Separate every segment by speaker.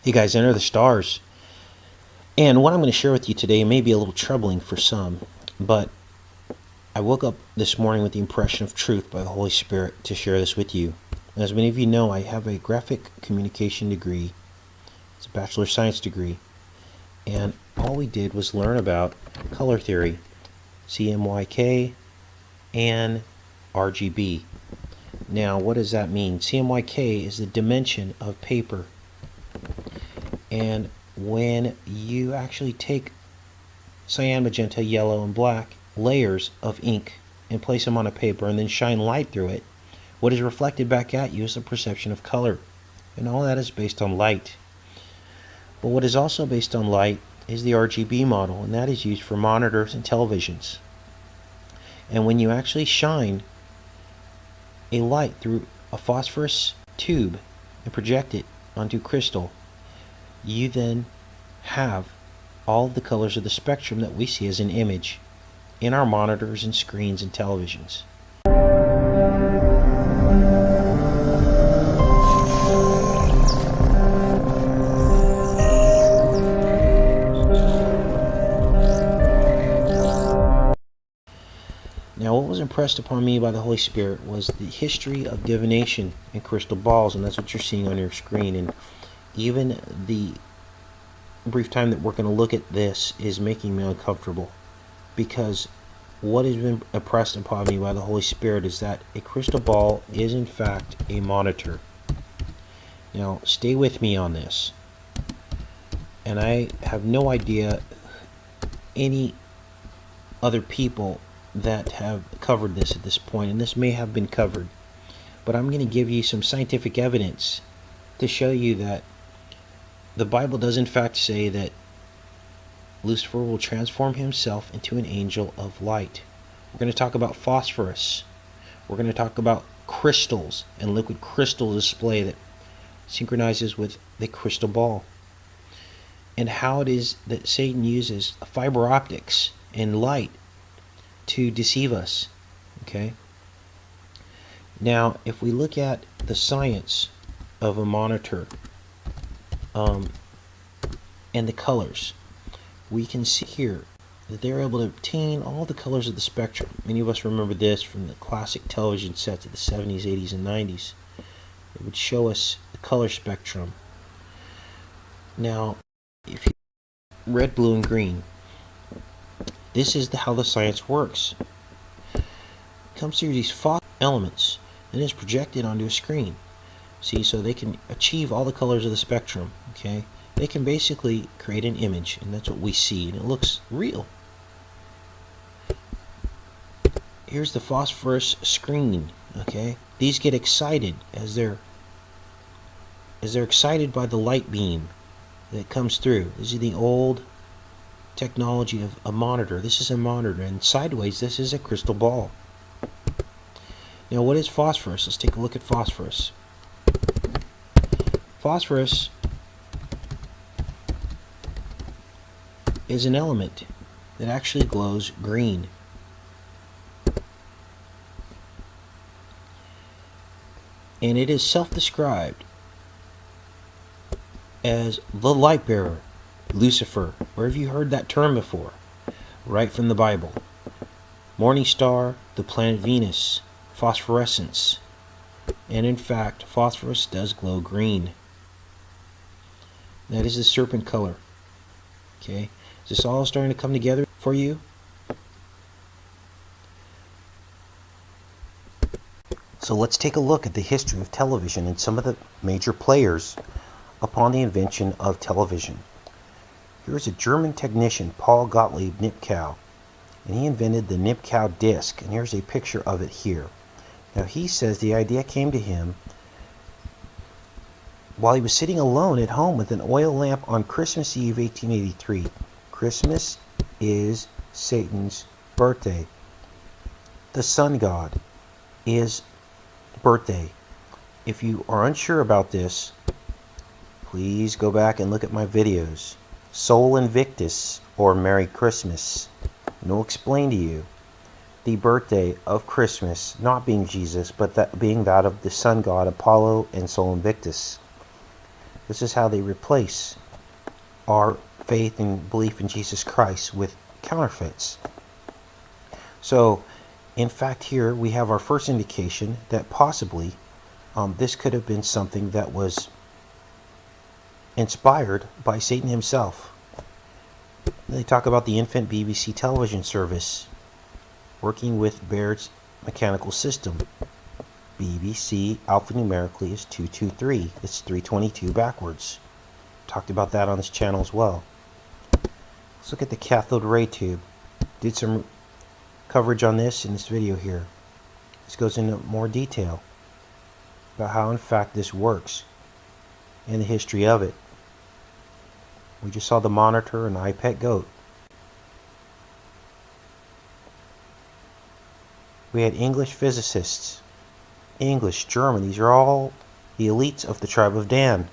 Speaker 1: Hey guys, Enter the Stars. And what I'm going to share with you today may be a little troubling for some, but I woke up this morning with the impression of truth by the Holy Spirit to share this with you. As many of you know, I have a graphic communication degree. It's a Bachelor of Science degree. And all we did was learn about color theory, CMYK, and RGB. Now, what does that mean? CMYK is the dimension of paper. And when you actually take cyan, magenta, yellow, and black layers of ink and place them on a paper and then shine light through it, what is reflected back at you is the perception of color. And all that is based on light. But what is also based on light is the RGB model, and that is used for monitors and televisions. And when you actually shine a light through a phosphorus tube and project it onto crystal, you then have all of the colors of the spectrum that we see as an image in our monitors and screens and televisions. Now, what was impressed upon me by the Holy Spirit was the history of divination and crystal balls, and that's what you're seeing on your screen. And even the brief time that we're going to look at this is making me uncomfortable, because what has been impressed upon me by the Holy Spirit is that a crystal ball is in fact a monitor. Now, stay with me on this. And I have no idea any other people that have covered this at this point, and this may have been covered, but I'm going to give you some scientific evidence to show you that the Bible does in fact say that Lucifer will transform himself into an angel of light. We're going to talk about phosphorus. We're going to talk about crystals and liquid crystal display that synchronizes with the crystal ball, and how it is that Satan uses fiber optics and light to deceive us. Okay? Now, if we look at the science of a monitor, and the colors, we can see here that they're able to obtain all the colors of the spectrum. Many of us remember this from the classic television sets of the 70s, 80s, and 90s. It would show us the color spectrum. Now, if you red, blue, and green, this is how the science works. It comes through these phosphor elements and is projected onto a screen. See, so they can achieve all the colors of the spectrum. Okay, they can basically create an image, and that's what we see, and it looks real. Here's the phosphorus screen. Okay, these get excited as they're excited by the light beam that comes through. This is the old technology of a monitor. This is a monitor, and sideways this is a crystal ball. Now, what is phosphorus? Let's take a look at phosphorus. Phosphorus is an element that actually glows green. And it is self-described as the light bearer, Lucifer. Where have you heard that term before? Right from the Bible. Morning star, the planet Venus, phosphorescence. And in fact, phosphorus does glow green. That is the serpent color. Okay, is this all starting to come together for you? So let's take a look at the history of television and some of the major players upon the invention of television. Here's a German technician, Paul Gottlieb Nipkow, and he invented the Nipkow disc, and here's a picture of it here. Now, he says the idea came to him while he was sitting alone at home with an oil lamp on Christmas Eve 1883. Christmas is Satan's birthday. The sun god is birthday. If you are unsure about this, please go back and look at my videos. Sol Invictus, or Merry Christmas, and it'll explain to you the birthday of Christmas not being Jesus, but that being that of the sun god Apollo and Sol Invictus. This is how they replace our faith and belief in Jesus Christ with counterfeits. So, in fact, here we have our first indication that possibly this could have been something that was inspired by Satan himself. They talk about the infant BBC television service working with Baird's mechanical system. BBC alphanumerically is 223. It's 322 backwards. Talked about that on this channel as well. Let's look at the cathode ray tube. Did some coverage on this in this video here. This goes into more detail about how in fact this works and the history of it. We just saw the monitor and the iPet goat. We had English physicists, English, German, these are all the elites of the tribe of Dan,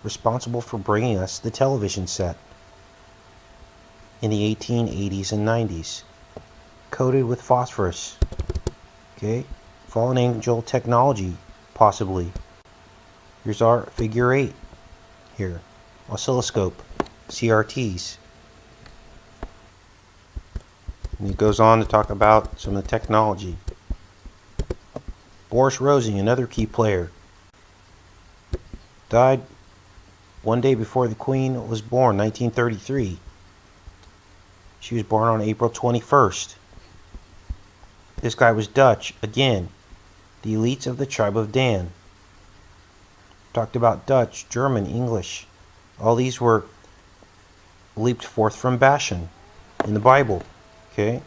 Speaker 1: responsible for bringing us the television set in the 1880s and 90s, coated with phosphorus. Okay, fallen angel technology, possibly. Here's our figure 8 here, oscilloscope, CRTs. And it goes on to talk about some of the technology. Boris Rosing, another key player, died one day before the Queen was born, 1933. She was born on April 21st. This guy was Dutch, again, the elites of the tribe of Dan. Talked about Dutch, German, English. All these were leaped forth from Bashan in the Bible. Okay?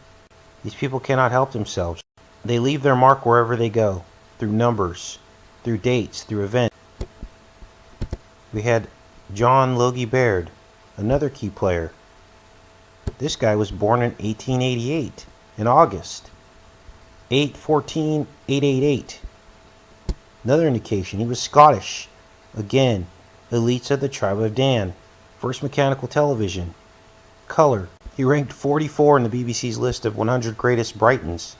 Speaker 1: These people cannot help themselves. They leave their mark wherever they go, through numbers, through dates, through events. We had John Logie Baird, another key player. This guy was born in 1888, in August. 8/14/888. Another indication, he was Scottish. Again, elites of the tribe of Dan. First mechanical television. Color. He ranked 44 in the BBC's list of 100 greatest Brightons.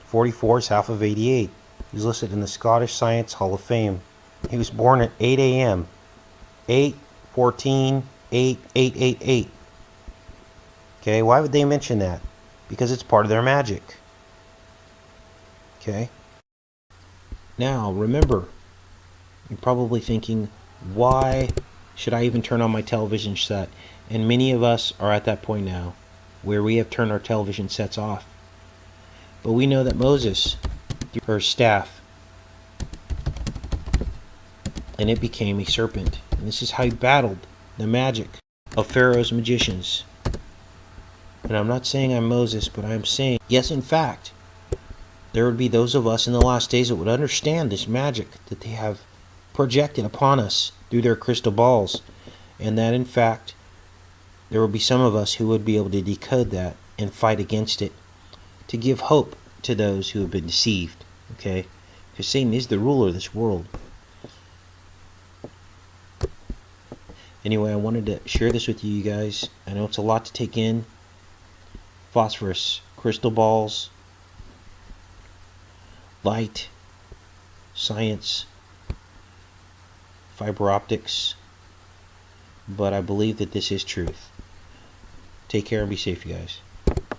Speaker 1: 44 is half of 88. He's listed in the Scottish Science Hall of Fame. He was born at 8 a.m. 8/14/888. Okay, why would they mention that? Because it's part of their magic. Okay? Now, remember, you're probably thinking, why should I even turn on my television set? And many of us are at that point now, where we have turned our television sets off. But we know that Moses, her staff, and it became a serpent. And this is how he battled the magic of Pharaoh's magicians. And I'm not saying I'm Moses, but I'm saying, yes, in fact, there would be those of us in the last days that would understand this magic that they have projected upon us through their crystal balls. And that, in fact, there will be some of us who would be able to decode that and fight against it, to give hope to those who have been deceived. Okay? Because Satan is the ruler of this world. Anyway, I wanted to share this with you guys. I know it's a lot to take in. Phosphorus, crystal balls, light, science, fiber optics, but I believe that this is truth. Take care and be safe, you guys.